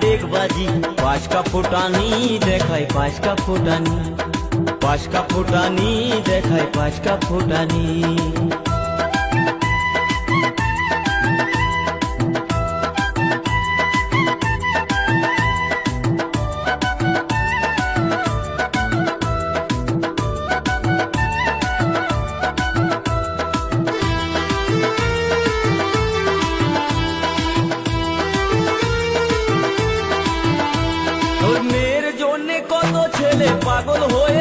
ডেকবাজি, পাঁচকা ফুটানি দেখায় পাঁচকা ফুটানি, পাঁচকা ফুটানি দেখায় পাঁচকা ফুটানি। মেয়ের জন্যে কত ছেলে পাগল হয়ে